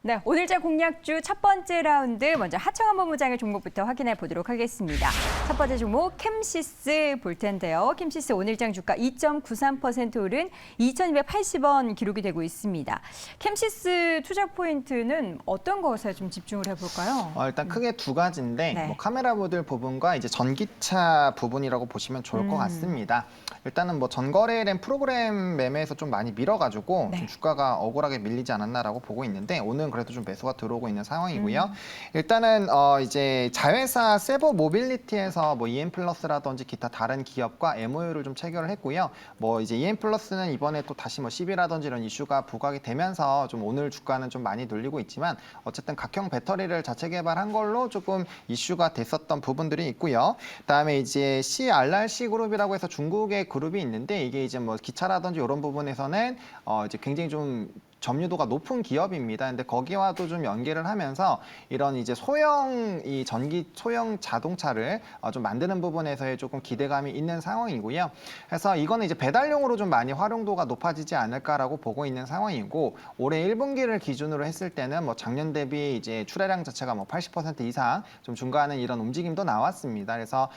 네, 오늘자 공략주 첫 번째 라운드 먼저 하청원 본부장의 종목부터 확인해 보도록 하겠습니다. 첫 번째 종목 캠시스 볼 텐데요. 캠시스 오늘장 주가 2.93% 오른 2,280원 기록이 되고 있습니다. 캠시스 투자 포인트는 어떤 것에 좀 집중을 해볼까요? 일단 크게 두 가지인데 네. 뭐 카메라 모듈 부분과 이제 전기차 부분이라고 보시면 좋을 것 같습니다. 일단은 뭐 전거래된 프로그램 매매에서 좀 많이 밀어가지고 네. 좀 주가가 억울하게 밀리지 않았나라고 보고 있는데 오늘은 그래도 좀 매수가 들어오고 있는 상황이고요. 일단은 이제 자회사 세보 모빌리티에서 뭐 EM플러스라든지 기타 다른 기업과 MOU를 좀 체결을 했고요. 뭐 이제 EM플러스는 이번에 또 다시 뭐 시비라든지 이런 이슈가 부각이 되면서 좀 오늘 주가는 좀 많이 눌리고 있지만 어쨌든 각형 배터리를 자체 개발한 걸로 조금 이슈가 됐었던 부분들이 있고요. 그다음에 이제 CRRC 그룹이라고 해서 중국의 그룹이 있는데 이게 이제 뭐 기차라든지 이런 부분에서는 이제 굉장히 좀 점유도가 높은 기업입니다. 근데 거기와도 좀 연계를 하면서 이런 이제 소형 이 전기 소형 자동차를 좀 만드는 부분에서의 조금 기대감이 있는 상황이고요. 그래서 이거는 이제 배달용으로 좀 많이 활용도가 높아지지 않을까라고 보고 있는 상황이고 올해 1분기를 기준으로 했을 때는 뭐 작년 대비 이제 출하량 자체가 뭐 80% 이상 좀 증가하는 이런 움직임도 나왔습니다. 그래서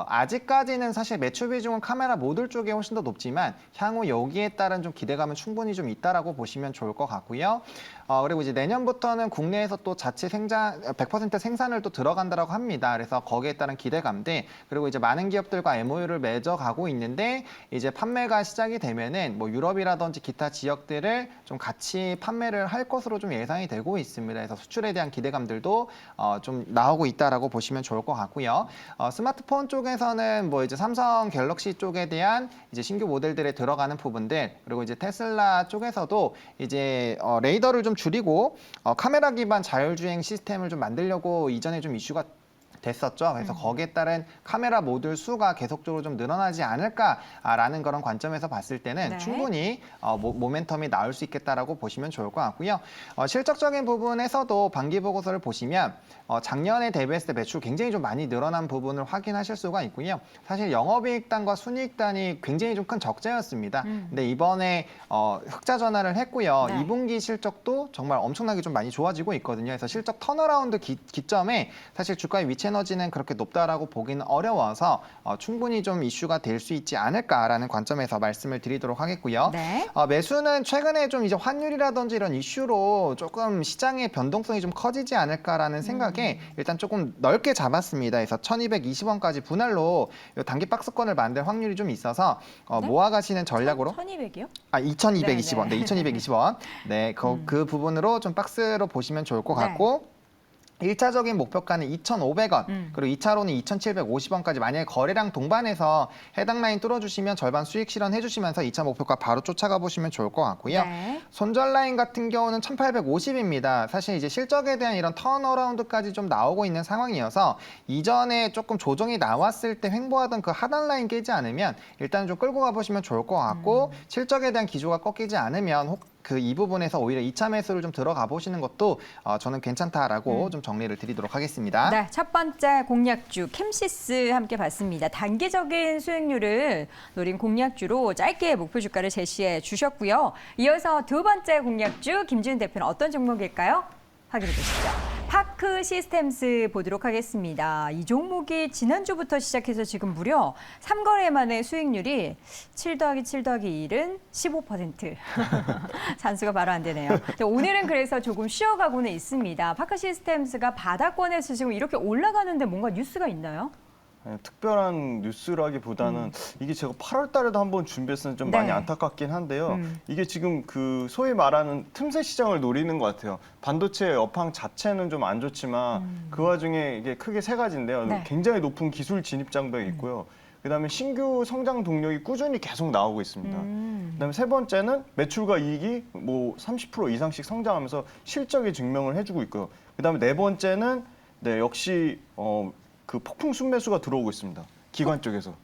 아직까지는 사실 매출 비중은 카메라 모듈 쪽에 훨씬 더 높지만 향후 여기에 따른 좀 기대감은 충분히 좀 있다라고 보시면 좋을 것 같고요. 그리고 이제 내년부터는 국내에서 또 자체 생산 100% 생산을 또 들어간다라고 합니다. 그래서 거기에 따른 기대감들 그리고 이제 많은 기업들과 MOU를 맺어가고 있는데 이제 판매가 시작이 되면은 뭐 유럽이라든지 기타 지역들을 좀 같이 판매를 할 것으로 좀 예상이 되고 있습니다. 그래서 수출에 대한 기대감들도 좀 나오고 있다라고 보시면 좋을 것 같고요. 스마트폰 쪽에서는 뭐 이제 삼성 갤럭시 쪽에 대한 이제 신규 모델들에 들어가는 부분들 그리고 이제 테슬라 쪽에서도 이제 레이더를 좀 줄이고 카메라 기반 자율주행 시스템을 좀 만들려고 이전에 좀 이슈가 됐었죠. 그래서 거기에 따른 카메라 모듈 수가 계속적으로 좀 늘어나지 않을까라는 그런 관점에서 봤을 때는 네. 충분히 모멘텀이 나올 수 있겠다라고 보시면 좋을 것 같고요. 실적적인 부분에서도 반기 보고서를 보시면 작년에 대비했을 때 매출 굉장히 좀 많이 늘어난 부분을 확인하실 수가 있고요. 사실 영업이익단과 순이익단이 굉장히 좀 큰 적자였습니다. 근데 이번에 흑자 전환을 했고요. 네. 2분기 실적도 정말 엄청나게 좀 많이 좋아지고 있거든요. 그래서 실적 턴어라운드 기점에 사실 주가의 위치 에너지는 그렇게 높다라고 보기는 어려워서 충분히 좀 이슈가 될 수 있지 않을까라는 관점에서 말씀을 드리도록 하겠고요. 네. 매수는 최근에 좀 이제 환율이라든지 이런 이슈로 조금 시장의 변동성이 좀 커지지 않을까라는 생각에 일단 조금 넓게 잡았습니다. 그래서 1,220원까지 분할로 단기 박스권을 만들 확률이 좀 있어서 네? 모아가시는 전략으로 1,200이요? 2,220원. 네, 네, 2,220원. 네, 그 부분으로 좀 박스로 보시면 좋을 것 네. 같고 1차적인 목표가는 2,500원, 그리고 2차로는 2,750원까지 만약에 거래량 동반해서 해당 라인 뚫어주시면 절반 수익 실현해 주시면서 2차 목표가 바로 쫓아가 보시면 좋을 것 같고요. 네. 손절 라인 같은 경우는 1,850입니다. 사실 이제 실적에 대한 이런 턴어라운드까지 좀 나오고 있는 상황이어서 이전에 조금 조정이 나왔을 때 횡보하던 그 하단 라인 깨지 않으면 일단 좀 끌고 가보시면 좋을 것 같고 실적에 대한 기조가 꺾이지 않으면 이 부분에서 오히려 2차 매수를 좀 들어가 보시는 것도 저는 괜찮다라고 좀 정리를 드리도록 하겠습니다. 네, 첫 번째 공략주 캠시스 함께 봤습니다. 단기적인 수익률을 노린 공략주로 짧게 목표 주가를 제시해 주셨고요. 이어서 두 번째 공략주 김지훈 대표는 어떤 종목일까요? 확인해 보시죠. 파크 시스템스 보도록 하겠습니다. 이 종목이 지난주부터 시작해서 지금 무려 3거래 만에 수익률이 7 더하기 7 더하기 1은 15%. 산수가 바로 안 되네요. 오늘은 그래서 조금 쉬어가고는 있습니다. 파크 시스템스가 바닥권에서 지금 이렇게 올라가는데 뭔가 뉴스가 있나요? 특별한 뉴스라기보다는 이게 제가 8월 달에도 한번 준비했었는데 좀 네. 많이 안타깝긴 한데요. 이게 지금 그 소위 말하는 틈새 시장을 노리는 것 같아요. 반도체 업황 자체는 좀 안 좋지만 그 와중에 이게 크게 세 가지인데요. 네. 굉장히 높은 기술 진입 장벽이 있고요. 그다음에 신규 성장 동력이 꾸준히 계속 나오고 있습니다. 그다음에 세 번째는 매출과 이익이 뭐 30% 이상씩 성장하면서 실적이 증명을 해주고 있고요. 그다음에 네 번째는 역시 그 폭풍 순매수가 들어오고 있습니다. 기관 쪽에서.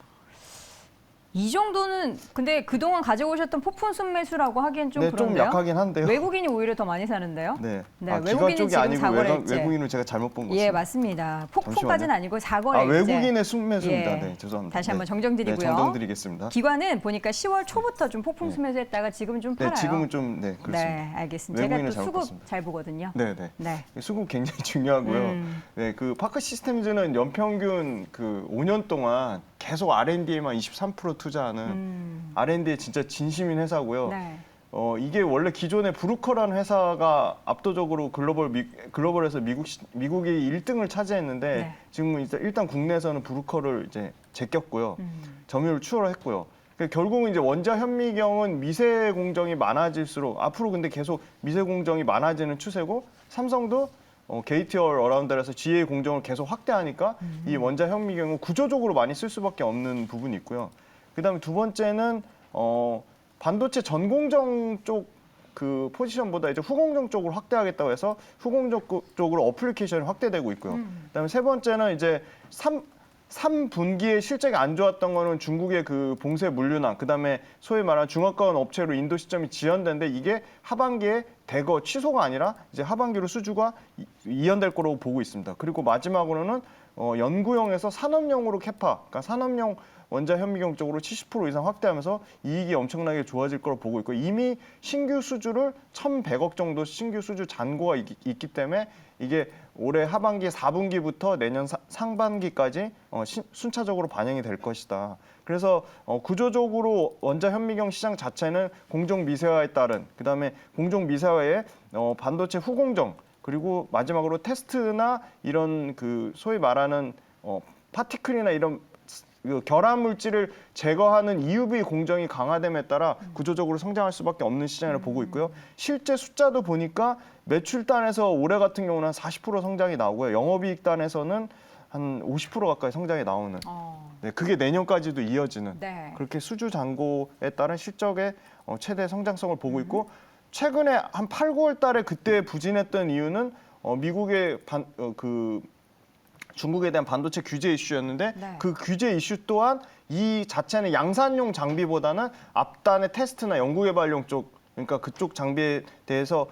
이 정도는 근데 그동안 가져오셨던 폭풍 순매수라고 하기엔 좀 네, 좀 그런데요? 약하긴 한데요. 외국인이 오히려 더 많이 사는데요? 네. 네, 아, 기관 외국인은 쪽이 지금 아니고 사거래액제. 외국인으로 제가 잘못 본 것같습니다 예, 맞습니다. 폭풍까지는 잠시만요. 아니고 사거래액제. 외국인의 순매수입니다. 예. 네, 죄송합니다. 다시 한번 네. 정정드리고요. 네, 정정드리겠습니다. 기관은 보니까 10월 초부터 좀 폭풍 순매수했다가 지금은 좀 팔아요. 네, 지금은 좀 그렇습니다. 네, 알겠습니다. 제가 외국인을 또 잘못 수급 봤습니다. 잘 보거든요. 네, 네. 네. 수급 굉장히 중요하고요. 네, 그 파크 시스템즈는 연평균 그 5년 동안 계속 R&D에만 23% 투자하는 R&D에 진짜 진심인 회사고요. 네. 이게 원래 기존에 브루커라는 회사가 압도적으로 글로벌에서 미국이 1등을 차지했는데 네. 지금은 일단 국내에서는 브루커를 이제 제꼈고요. 점유율 추월했고요. 그러니까 결국은 이제 원자 현미경은 미세 공정이 많아질수록 앞으로 근데 계속 미세 공정이 많아지는 추세고 삼성도 게이트 올 어라운드에서 GA 공정을 계속 확대하니까 이 원자 현미경은 구조적으로 많이 쓸 수밖에 없는 부분이 있고요. 그다음에 두 번째는 반도체 전공정 쪽 그 포지션보다 이제 후공정 쪽으로 확대하겠다고 해서 후공정 쪽으로 어플리케이션이 확대되고 있고요. 그다음에 세 번째는 이제 3분기에 실적이 안 좋았던 거는 중국의 그 봉쇄 물류난, 그다음에 소위 말하는 중화가원 업체로 인도 시점이 지연됐는데 이게 하반기에 대거 취소가 아니라 이제 하반기로 수주가 이연될 거라고 보고 있습니다. 그리고 마지막으로는 연구용에서 산업용으로 캐파, 그러니까 산업용 원자 현미경 쪽으로 70% 이상 확대하면서 이익이 엄청나게 좋아질 거로 보고 있고 이미 신규 수주를 1,100억 정도 신규 수주 잔고가 있기 때문에 이게 올해 하반기 4분기부터 내년 상반기까지 순차적으로 반영이 될 것이다. 그래서 구조적으로 원자 현미경 시장 자체는 공정 미세화에 따른 그다음에 공정 미세화에 반도체 후공정 그리고 마지막으로 테스트나 이런 그 소위 말하는 파티클이나 이런 결합 물질을 제거하는 EUV 공정이 강화됨에 따라 구조적으로 성장할 수밖에 없는 시장을 보고 있고요. 실제 숫자도 보니까 매출단에서 올해 같은 경우는 한 40% 성장이 나오고요. 영업이익단에서는 한 50% 가까이 성장이 나오는. 네, 그게 내년까지도 이어지는. 네. 그렇게 수주 잔고에 따른 실적의 최대 성장성을 보고 있고 최근에 한 8, 9월 달에 그때 부진했던 이유는 미국의 중국에 대한 반도체 규제 이슈였는데 네. 그 규제 이슈 또한 이 자체는 양산용 장비보다는 앞단의 테스트나 연구개발용 쪽, 그러니까 그쪽 장비에 대해서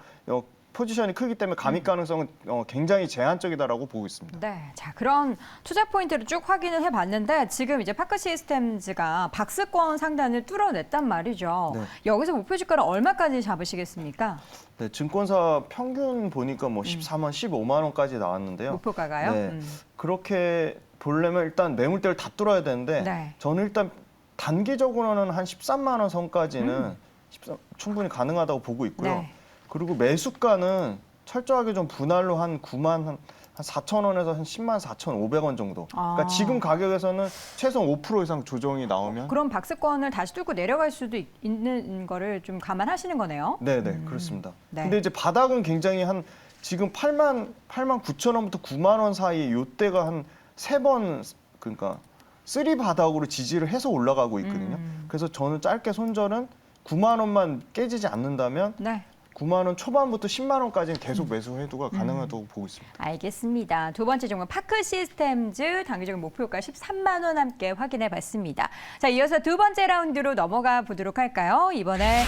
포지션이 크기 때문에 감익 가능성은 굉장히 제한적이다라고 보고 있습니다. 네, 자 그런 투자 포인트를 쭉 확인을 해봤는데 지금 이제 파크 시스템즈가 박스권 상단을 뚫어냈단 말이죠. 네. 여기서 목표 주가를 얼마까지 잡으시겠습니까? 네, 증권사 평균 보니까 뭐 14만, 15만 원까지 나왔는데요. 목표가가요? 네, 그렇게 보려면 일단 매물대를 다 뚫어야 되는데 네. 저는 일단 단기적으로는 한 13만 원 선까지는 충분히 가능하다고 보고 있고요. 네. 그리고 매수가는 철저하게 좀 분할로 한 9만 한 4천 원에서 한 10만 4,500원 정도. 그러니까 지금 가격에서는 최소한 5% 이상 조정이 나오면 그럼 박스권을 다시 뚫고 내려갈 수도 있는 거를 좀 감안하시는 거네요. 네네 그렇습니다. 네. 근데 이제 바닥은 굉장히 한 지금 8만 9천 원부터 9만 원 사이 요때가 한 3번 그러니까 3 바닥으로 지지를 해서 올라가고 있거든요. 그래서 저는 짧게 손절은 9만 원만 깨지지 않는다면 네. 9만 원 초반부터 10만 원까지는 계속 매수 해두가 가능하다고 보고 있습니다. 알겠습니다. 두 번째 종목 파크 시스템즈 단기적인 목표가 13만 원 함께 확인해 봤습니다. 자, 이어서 두 번째 라운드로 넘어가 보도록 할까요? 이번에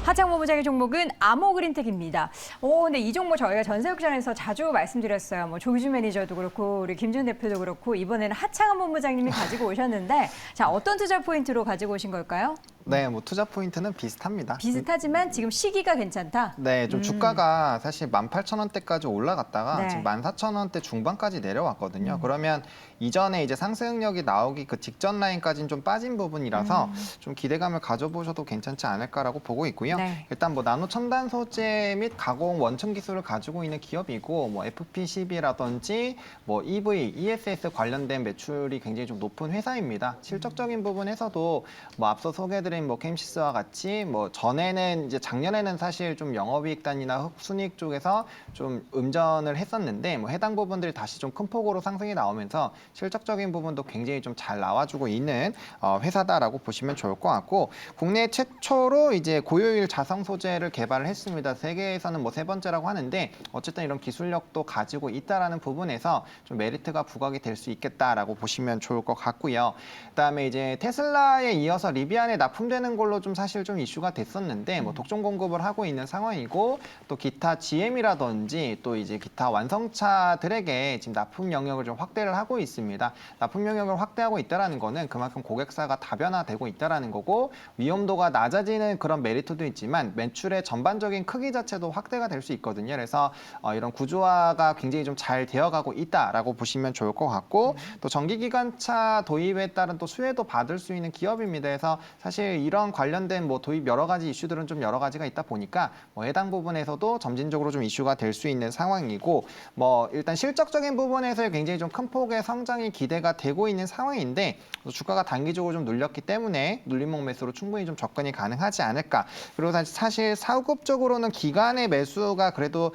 하창 본부장의 종목은 아모그린텍입니다. 근데 이 종목 저희가 전세옥션에서 자주 말씀드렸어요. 뭐 조규준 매니저도 그렇고 우리 김준 대표도 그렇고 이번에는 하창 본부장님이 가지고 오셨는데 자, 어떤 투자 포인트로 가지고 오신 걸까요? 네, 뭐 투자 포인트는 비슷합니다. 비슷하지만 지금 시기가 괜찮다. 네, 좀 주가가 사실 18,000원대까지 올라갔다가 네. 지금 14,000원대 중반까지 내려왔거든요. 그러면 이전에 이제 상승력이 나오기 그 직전 라인까지는 좀 빠진 부분이라서 좀 기대감을 가져보셔도 괜찮지 않을까라고 보고 있고요. 네. 일단 뭐 나노 첨단 소재 및 가공 원천 기술을 가지고 있는 기업이고 뭐 FPCB라든지 뭐 EV, ESS 관련된 매출이 굉장히 좀 높은 회사입니다. 실적적인 부분에서도 뭐 앞서 소개해드린 말씀드린 뭐 캠시스와 같이 뭐 전에는 이제 작년에는 사실 좀 영업이익단이나 순이익 쪽에서 좀 음전을 했었는데 뭐 해당 부분들이 다시 좀 큰 폭으로 상승이 나오면서 실적적인 부분도 굉장히 좀 잘 나와주고 있는 회사다라고 보시면 좋을 것 같고 국내 최초로 이제 고효율 자성 소재를 개발을 했습니다. 세계에서는 뭐 3번째라고 하는데 어쨌든 이런 기술력도 가지고 있다라는 부분에서 좀 메리트가 부각이 될 수 있겠다라고 보시면 좋을 것 같고요. 그다음에 이제 테슬라에 이어서 리비안에 납품되는 걸로 좀 사실 좀 이슈가 됐었는데 뭐 독점 공급을 하고 있는 상황이고 또 기타 GM이라든지 또 이제 기타 완성차들에게 지금 납품 영역을 좀 확대를 하고 있습니다. 납품 영역을 확대하고 있다라는 거는 그만큼 고객사가 다변화되고 있다라는 거고 위험도가 낮아지는 그런 메리트도 있지만 매출의 전반적인 크기 자체도 확대가 될 수 있거든요. 그래서 이런 구조화가 굉장히 좀 잘 되어가고 있다라고 보시면 좋을 것 같고 또 전기기관차 도입에 따른 또 수혜도 받을 수 있는 기업입니다. 그래서 사실 이런 관련된 뭐 도입 여러 가지 이슈들은 좀 여러 가지가 있다 보니까 뭐 해당 부분에서도 점진적으로 좀 이슈가 될 수 있는 상황이고 뭐 일단 실적적인 부분에서 굉장히 좀 큰 폭의 성장이 기대가 되고 있는 상황인데 주가가 단기적으로 좀 눌렸기 때문에 눌림목 매수로 충분히 좀 접근이 가능하지 않을까. 그리고 사실 사급적으로는 기간의 매수가 그래도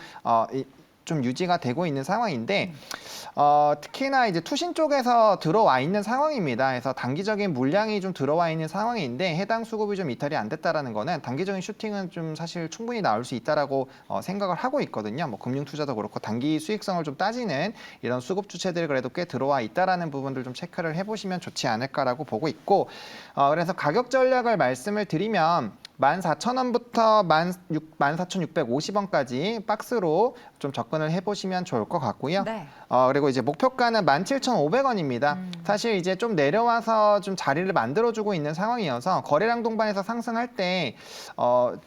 좀 유지가 되고 있는 상황인데 특히나 이제 투신 쪽에서 들어와 있는 상황입니다. 그래서 단기적인 물량이 좀 들어와 있는 상황인데 해당 수급이 좀 이탈이 안 됐다라는 거는 단기적인 슈팅은 좀 사실 충분히 나올 수 있다라고 생각을 하고 있거든요. 뭐 금융 투자도 그렇고 단기 수익성을 좀 따지는 이런 수급 주체들이 그래도 꽤 들어와 있다라는 부분들 좀 체크를 해보시면 좋지 않을까라고 보고 있고 그래서 가격 전략을 말씀을 드리면 14,000원부터 14,650원까지 박스로 좀 접근을 해보시면 좋을 것 같고요. 네. 그리고 이제 목표가는 17,500원입니다. 사실 이제 좀 내려와서 좀 자리를 만들어주고 있는 상황이어서 거래량 동반해서 상승할 때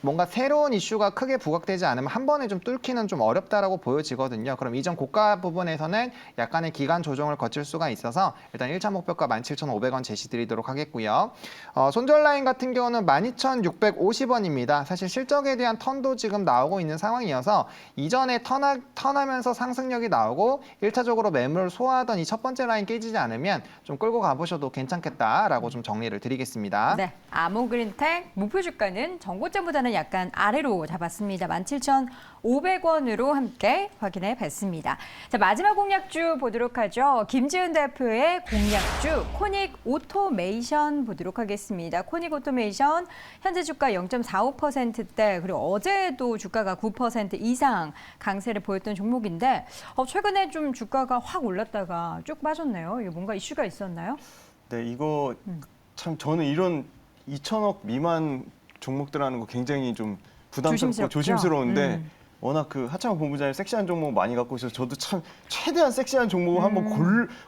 뭔가 새로운 이슈가 크게 부각되지 않으면 한 번에 좀 뚫기는 좀 어렵다라고 보여지거든요. 그럼 이전 고가 부분에서는 약간의 기간 조정을 거칠 수가 있어서 일단 1차 목표가 17,500원 제시드리도록 하겠고요. 손절 라인 같은 경우는 12,650원입니다. 사실 실적에 대한 턴도 지금 나오고 있는 상황이어서 이전에 턴하면서 상승력이 나오고 1차적으로 매물을 소화하던 이 첫 번째 라인 깨지지 않으면 좀 끌고 가보셔도 괜찮겠다라고 좀 정리를 드리겠습니다. 네, 아모그린텍 목표 주가는 전고점보다는 약간 아래로 잡았습니다. 17,500원으로 함께 확인해 봤습니다. 자, 마지막 공략주 보도록 하죠. 김지은 대표의 공략주 코닉 오토메이션 보도록 하겠습니다. 코닉 오토메이션 현재 주가 0.45%대 그리고 어제도 주가가 9% 이상 강세를 보였던 종목인데 최근에 좀 주가가 확 올랐다가 쭉 빠졌네요. 이게 뭔가 이슈가 있었나요? 네, 이거 참 저는 이런 2천억 미만 종목들 하는 거 굉장히 좀 부담스럽고 조심스럽죠? 조심스러운데 워낙 그 하창호 본부장님 섹시한 종목 많이 갖고 있어서 저도 참 최대한 섹시한 종목을 한번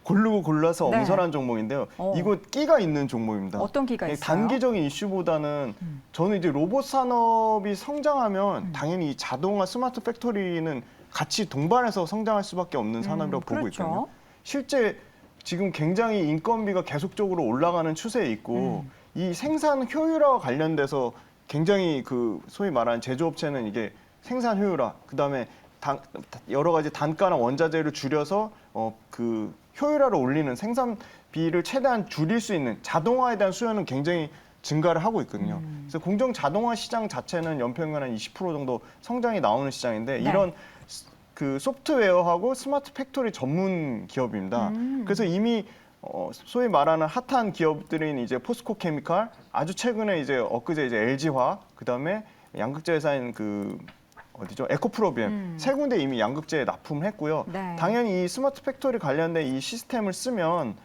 고르고 골라서 네. 엄선한 종목인데요. 이거 끼가 있는 종목입니다. 어떤 끼가 있어요? 단기적인 이슈보다는 저는 이제 로봇 산업이 성장하면 당연히 이 자동화 스마트 팩토리는 같이 동반해서 성장할 수밖에 없는 산업이라고 보고 그렇죠. 있거든요. 실제 지금 굉장히 인건비가 계속적으로 올라가는 추세에 있고 이 생산 효율화와 관련돼서 굉장히 그 소위 말하는 제조업체는 이게 생산 효율화, 그다음에 여러 가지 단가나 원자재를 줄여서 그 효율화를 올리는 생산비를 최대한 줄일 수 있는 자동화에 대한 수요는 굉장히 증가를 하고 있거든요. 그래서 공정 자동화 시장 자체는 연평균 한 20% 정도 성장이 나오는 시장인데 네. 이런 그 소프트웨어하고 스마트 팩토리 전문 기업입니다. 그래서 이미 소위 말하는 핫한 기업들인 이제 포스코 케미칼, 아주 최근에 이제 엊그제 이제 LG화, 그다음에 양극재 회사인 그 어디죠? 에코프로비엠 세 군데 이미 양극재에 납품을 했고요. 네. 당연히 이 스마트 팩토리 관련된 이 시스템을 쓰면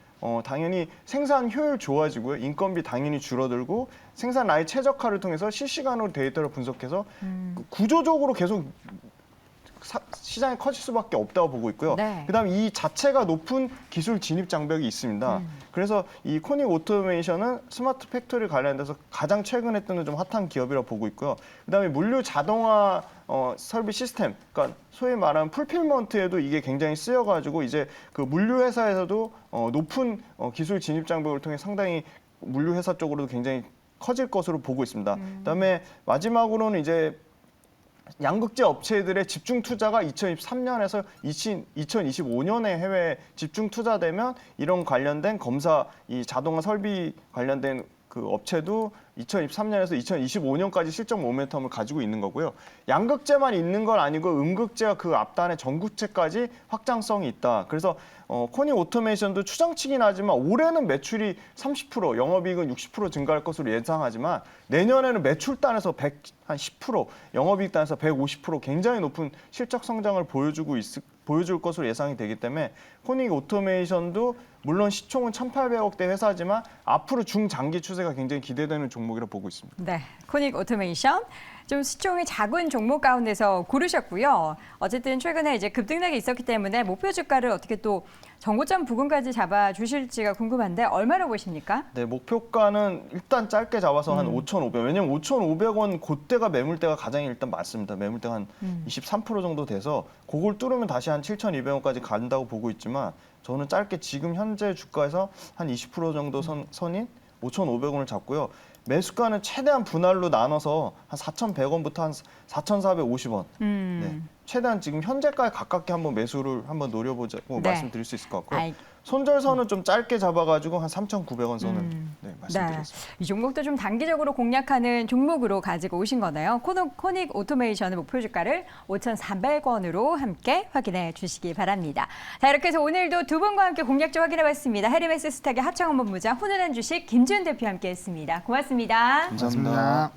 당연히 생산 효율 좋아지고요. 인건비 당연히 줄어들고 생산 라인 최적화를 통해서 실시간으로 데이터를 분석해서 구조적으로 계속 시장이 커질 수밖에 없다고 보고 있고요. 네. 그다음에 이 자체가 높은 기술 진입 장벽이 있습니다. 그래서 이 코닉 오토메이션은 스마트 팩토리 관련돼서 가장 최근에 뜨는 좀 핫한 기업이라고 보고 있고요. 그다음에 물류 자동화 설비 시스템, 그러니까 소위 말하는 풀필먼트에도 이게 굉장히 쓰여가지고 이제 그 물류 회사에서도 높은 기술 진입 장벽을 통해 상당히 물류 회사 쪽으로도 굉장히 커질 것으로 보고 있습니다. 그다음에 마지막으로는 이제 양극재 업체들의 집중 투자가 2023년에서 2025년에 해외 집중 투자되면 이런 관련된 검사, 이 자동화 설비 관련된 그 업체도 2023년에서 2025년까지 실적 모멘텀을 가지고 있는 거고요. 양극재만 있는 건 아니고 음극재와 그 앞단에 전구체까지 확장성이 있다. 그래서 코닉 오토메이션도 추정치긴 하지만 올해는 매출이 30%, 영업이익은 60% 증가할 것으로 예상하지만 내년에는 매출단에서 한 10%, 영업이익단에서 150% 굉장히 높은 실적 성장을 보여줄 것으로 예상이 되기 때문에 코닉 오토메이션도 물론 시총은 1,800억대 회사지만 앞으로 중장기 추세가 굉장히 기대되는 종목이라 보고 있습니다. 네, 코닉 오토메이션 좀 시총이 작은 종목 가운데서 고르셨고요. 어쨌든 최근에 이제 급등락이 있었기 때문에 목표 주가를 어떻게 또 정고점 부근까지 잡아 주실지가 궁금한데 얼마로 보십니까? 네, 목표가는 일단 짧게 잡아서 한 5,500원. 왜냐면 5,500원 그때가 매물대가 가장 일단 많습니다. 매물대가 한 23% 정도 돼서 그걸 뚫으면 다시 한 7,200원까지 간다고 보고 있지만 저는 짧게 지금 현재 주가에서 한 20% 정도 선인 5,500원을 잡고요. 매수가는 최대한 분할로 나눠서 한 4,100원부터 한 4,450원. 네. 최대한 지금 현재가에 가깝게 한번 매수를 한번 노려보자고 네. 말씀드릴 수 있을 것 같고요. 손절선은 좀 짧게 잡아가지고 한 3,900원 선을 말씀드리겠습니다. 이 종목도 좀 단기적으로 공략하는 종목으로 가지고 오신 거네요. 코닉 오토메이션의 목표 주가를 5,400원으로 함께 확인해 주시기 바랍니다. 자, 이렇게 해서 오늘도 두 분과 함께 공략주 확인해봤습니다. 헤르메스 스탁의 하창원 본부장, 훈훈한 주식 김지훈 대표 함께했습니다. 고맙습니다. 감사합니다.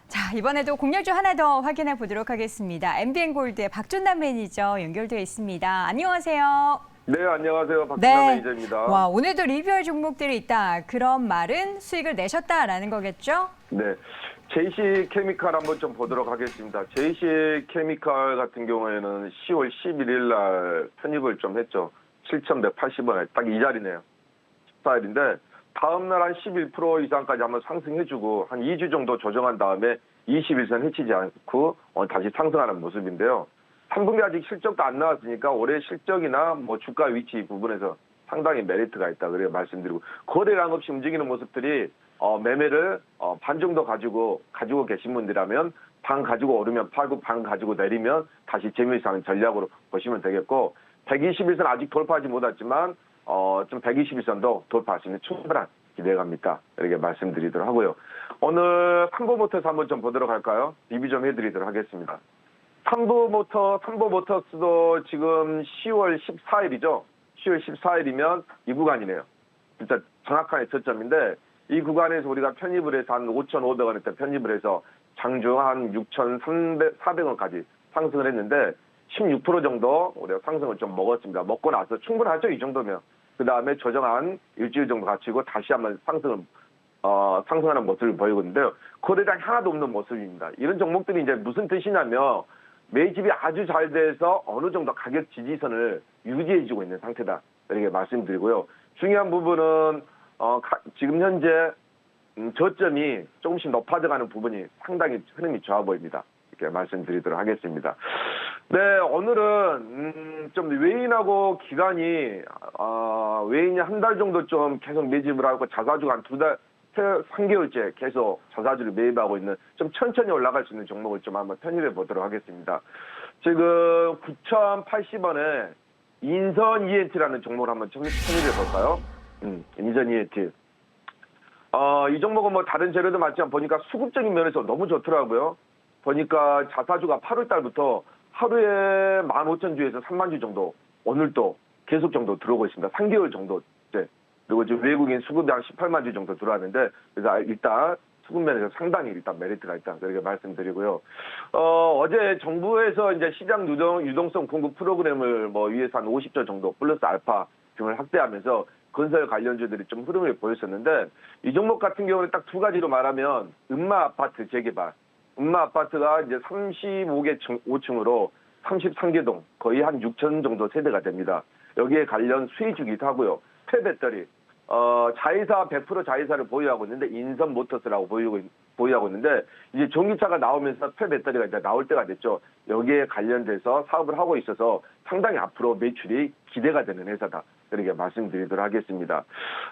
자, 이번에도 공략주 하나 더 확인해 보도록 하겠습니다. MBN골드의 박준남 매니저 연결되어 있습니다. 안녕하세요. 네, 안녕하세요. 박준남 네. 매니저입니다. 와, 오늘도 리뷰할 종목들이 있다. 그런 말은 수익을 내셨다라는 거겠죠? 네, JC 케미칼 한번 좀 보도록 하겠습니다. JC 케미칼 같은 경우에는 10월 11일 날 편입을 좀 했죠. 7,180원에 딱 이 자리네요. 14일인데 다음 날 한 11% 이상까지 한번 상승해주고 한 2주 정도 조정한 다음에 21선 해치지 않고 다시 상승하는 모습인데요. 3분기 아직 실적도 안 나왔으니까 올해 실적이나 뭐 주가 위치 부분에서 상당히 메리트가 있다 그래요 말씀드리고 거래량 없이 움직이는 모습들이 매매를 반 정도 가지고 계신 분들이라면 반 가지고 오르면 팔고 반 가지고 내리면 다시 재미있는 전략으로 보시면 되겠고 121선 아직 돌파하지 못했지만 좀 121선도 돌파할 수 있는 충분한 기대감입니다. 이렇게 말씀드리도록 하고요. 오늘 삼보모터스 한번 좀 보도록 할까요? 리뷰 좀 해드리도록 하겠습니다. 삼보모터스도 지금 10월 14일이죠. 10월 14일이면 이 구간이네요. 진짜 정확한 저점인데 이 구간에서 우리가 편입을 해서 한 5,500원대 편입을 해서 장중 한 6,400원까지 상승을 했는데 16% 정도 우리가 상승을 좀 먹었습니다. 먹고 나서 충분하죠. 이 정도면. 그 다음에 조정한 일주일 정도 갖추고 다시 한번 상승하는 모습을 보이고 있는데요. 거래량이 하나도 없는 모습입니다. 이런 종목들이 이제 무슨 뜻이냐면 매집이 아주 잘 돼서 어느 정도 가격 지지선을 유지해주고 있는 상태다. 이렇게 말씀드리고요. 중요한 부분은 지금 현재 저점이 조금씩 높아져가는 부분이 상당히 흐름이 좋아 보입니다. 이렇게 말씀드리도록 하겠습니다. 네, 오늘은 좀 외인하고 기관이 외인이 한 달 정도 좀 계속 매집을 하고 자사주가 한 3개월째 계속 자사주를 매입하고 있는 좀 천천히 올라갈 수 있는 종목을 좀 한번 편입해 보도록 하겠습니다. 지금 9,080원에 인선 ENT라는 종목을 한번 편입해 볼까요? 인선 ENT. 이 종목은 뭐 다른 재료도 맞지만 보니까 수급적인 면에서 너무 좋더라고요. 보니까 자사주가 8월 달부터 하루에 15,000주에서 30,000주 정도 오늘도 계속 정도 들어오고 있습니다. 3개월 정도. 네. 그리고 지금 외국인 수급이 한 18만 주 정도 들어왔는데 그래서 일단 수급 면에서 상당히 일단 메리트가 있다. 그렇게 말씀드리고요. 어제 정부에서 이제 시장 유동성 공급 프로그램을 뭐 위에서 한 50조 정도 플러스 알파 등을 확대하면서 건설 관련주들이 좀 흐름을 보였었는데 이 종목 같은 경우는 딱 두 가지로 말하면 음마 아파트 재개발. 음마 아파트가 이제 35개 5층으로 33개 동 거의 한 6천 정도 세대가 됩니다. 여기에 관련 수혜주기도 하고요. 폐배터리, 자회사 100% 자회사를 보유하고 있는데 인선 모터스라고 보유하고 있는데 이제 전기차가 나오면서 폐배터리가 이제 나올 때가 됐죠. 여기에 관련돼서 사업을 하고 있어서 상당히 앞으로 매출이 기대가 되는 회사다. 이렇게 말씀드리도록 하겠습니다.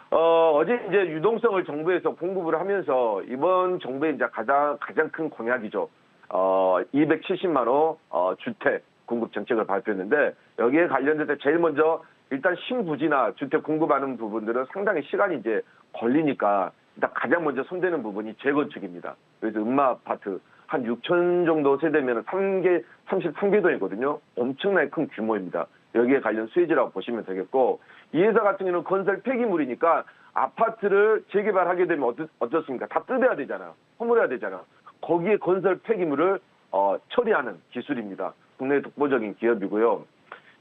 어제 이제 유동성을 정부에서 공급을 하면서 이번 정부의 이제 가장 큰 공약이죠. 270만 호 주택 공급 정책을 발표했는데 여기에 관련돼서 제일 먼저 일단 신부지나 주택 공급하는 부분들은 상당히 시간이 이제 걸리니까 일단 가장 먼저 손대는 부분이 재건축입니다. 그래서 음마 아파트 한 6천 정도 세대면 33개동이거든요. 엄청나게 큰 규모입니다. 여기에 관련 수혜지라고 보시면 되겠고, 이 회사 같은 경우는 건설 폐기물이니까 아파트를 재개발하게 되면 어떻습니까? 다 뜯어야 되잖아요. 허물어야 되잖아요. 거기에 건설 폐기물을 처리하는 기술입니다. 국내 독보적인 기업이고요.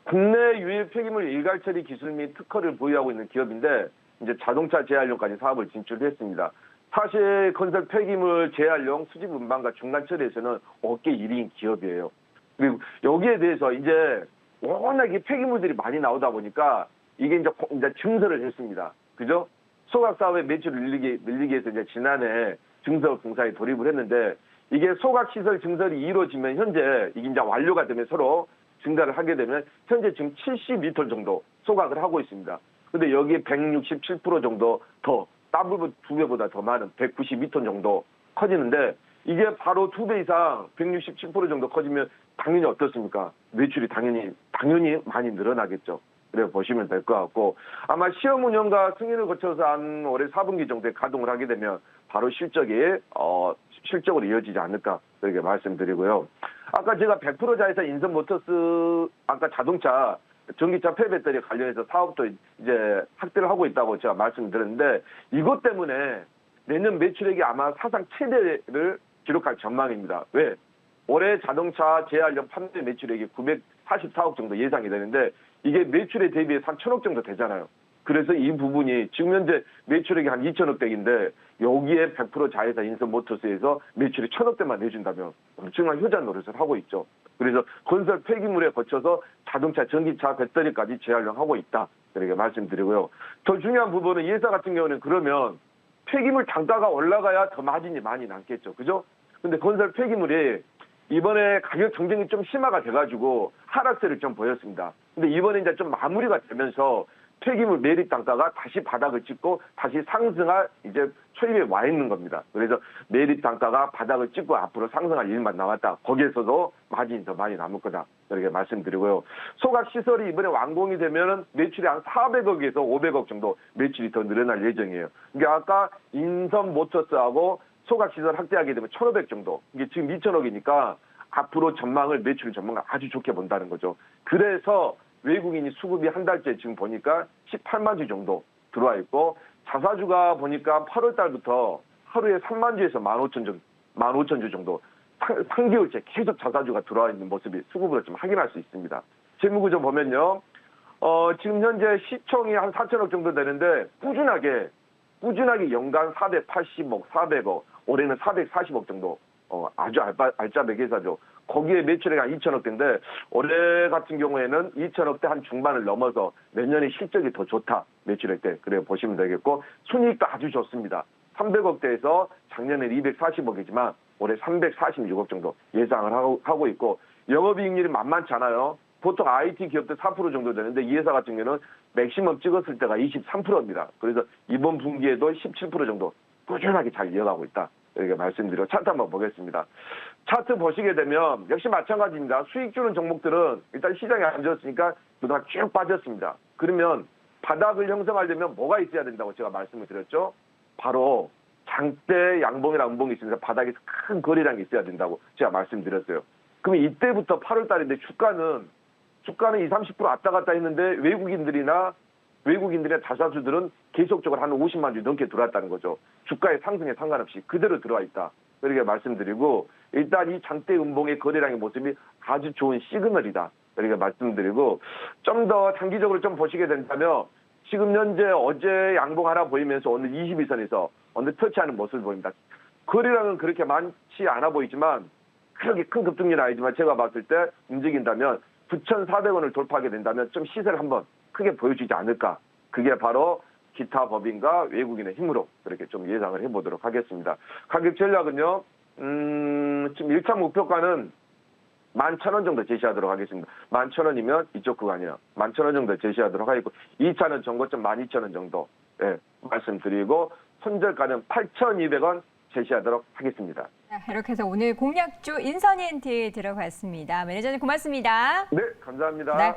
국내 유일 폐기물 일괄 처리 기술 및 특허를 보유하고 있는 기업인데 이제 자동차 재활용까지 사업을 진출했습니다. 사실 건설 폐기물 재활용 수집 운반과 중간 처리에서는 업계 1위인 기업이에요. 그리고 여기에 대해서 이제 워낙에 폐기물들이 많이 나오다 보니까 이게 이제 증설을 했습니다. 그죠? 소각 사업의 매출을 늘리기 위해서 이제 지난해 증설 공사에 돌입을 했는데 이게 소각 시설 증설이 이루어지면 현재 이게 이제 완료가 되면 서로 증가를 하게 되면 현재 지금 70m 정도 소각을 하고 있습니다. 근데 여기에 167% 정도 더 더블 2배보다 더 많은 192톤 정도 커지는데 이게 바로 2배 이상 167% 정도 커지면 당연히 어떻습니까? 매출이 당연히 많이 늘어나겠죠. 그래 보시면 될 것 같고 아마 시험 운영과 승인을 거쳐서 한 올해 4분기 정도에 가동을 하게 되면 바로 실적으로 이어지지 않을까 그렇게 말씀드리고요. 아까 제가 100% 자회사 인선모터스 아까 자동차 전기차 폐배터리 관련해서 사업도 이제 확대를 하고 있다고 제가 말씀드렸는데 이것 때문에 내년 매출액이 아마 사상 최대를 기록할 전망입니다. 왜? 올해 자동차 재활용 판매 매출액이 944억 정도 예상이 되는데 이게 매출에 대비해서 한 1,000억 정도 되잖아요. 그래서 이 부분이 지금 현재 매출액이 한 2천억 대인데 여기에 100% 자회사 인선모터스에서 매출이 1,000억 대만 내준다면 엄청난 효자 노릇을 하고 있죠. 그래서 건설 폐기물에 거쳐서 자동차, 전기차, 배터리까지 재활용하고 있다. 이렇게 말씀드리고요. 더 중요한 부분은 이 회사 같은 경우는 그러면 폐기물 단가가 올라가야 더 마진이 많이 남겠죠. 그죠? 근데 건설 폐기물이 이번에 가격 경쟁이 좀 심화가 돼가지고 하락세를 좀 보였습니다. 근데 이번에 이제 좀 마무리가 되면서 폐기물 매립 단가가 다시 바닥을 찍고 다시 상승할 이제 초입에 와 있는 겁니다. 그래서 매립 단가가 바닥을 찍고 앞으로 상승할 일만 남았다. 거기에서도 마진이 더 많이 남을 거다. 이렇게 말씀드리고요. 소각 시설이 이번에 완공이 되면은 매출이 한 400억에서 500억 정도 매출이 더 늘어날 예정이에요. 그러니까 아까 인선 모터스하고 소각 시설 확대하게 되면 1,500 정도. 이게 지금 2,000억이니까 앞으로 매출 전망을 아주 좋게 본다는 거죠. 그래서 외국인이 수급이 한 달째 지금 보니까 18만 주 정도 들어와 있고 자사주가 보니까 8월 달부터 하루에 3만 주에서 15,000 주 정도 3개월째 계속 자사주가 들어와 있는 모습이 수급으로 좀 확인할 수 있습니다. 재무구조 보면요. 지금 현재 시총이 한 4천억 정도 되는데 꾸준하게 연간 480억, 400억, 올해는 440억 정도 아주 알짜배 회사죠. 거기에 매출액이 한 2천억대인데 올해 같은 경우에는 2천억대 한 중반을 넘어서 내년에 실적이 더 좋다. 매출액대. 그래 보시면 되겠고 순이익도 아주 좋습니다. 300억대에서 작년에는 240억이지만 올해 346억 정도 예상을 하고 있고 영업이익률이 만만치 않아요. 보통 IT 기업들 4% 정도 되는데 이 회사 같은 경우는 맥시멈 찍었을 때가 23%입니다. 그래서 이번 분기에도 17% 정도 꾸준하게 잘 이어가고 있다. 이렇게 말씀드리고 차트 한번 보겠습니다. 차트 보시게 되면 역시 마찬가지입니다. 수익 주는 종목들은 일단 시장이 안 좋았으니까 그동안 쭉 빠졌습니다. 그러면 바닥을 형성하려면 뭐가 있어야 된다고 제가 말씀을 드렸죠. 바로 장대 양봉이랑 음봉이 있으면서 바닥에서 큰 거래량이 있어야 된다고 제가 말씀드렸어요. 그러면 이때부터 8월 달인데 주가는 20, 30% 왔다 갔다 했는데 외국인들이나 자사주들은 계속적으로 한 50만 주 넘게 들어왔다는 거죠. 주가의 상승에 상관없이 그대로 들어와 있다. 이렇게 말씀드리고 일단 이 장대 음봉의 거래량의 모습이 아주 좋은 시그널이다. 이렇게 말씀드리고 좀 더 장기적으로 좀 보시게 된다면 지금 현재 어제 양봉 하나 보이면서 오늘 22선에서 오늘 터치하는 모습을 보입니다. 거래량은 그렇게 많지 않아 보이지만 그렇게 큰 급등률은 아니지만 제가 봤을 때 움직인다면 9,400원을 돌파하게 된다면 좀 시세를 한번 크게 보여주지 않을까. 그게 바로 기타 법인과 외국인의 힘으로 그렇게 좀 예상을 해보도록 하겠습니다. 가격 전략은요. 지금 1차 목표가는 11,000원 정도 제시하도록 하겠습니다. 11,000원이면 이쪽 구간이요. 11,000원 정도 제시하도록 하겠고 2차는 정고점 12,000원 정도 말씀드리고 손절가는 8,200원 제시하도록 하겠습니다. 이렇게 해서 오늘 공략주 인선이엔티 들어갔습니다. 매니저님 고맙습니다. 네, 감사합니다. 네.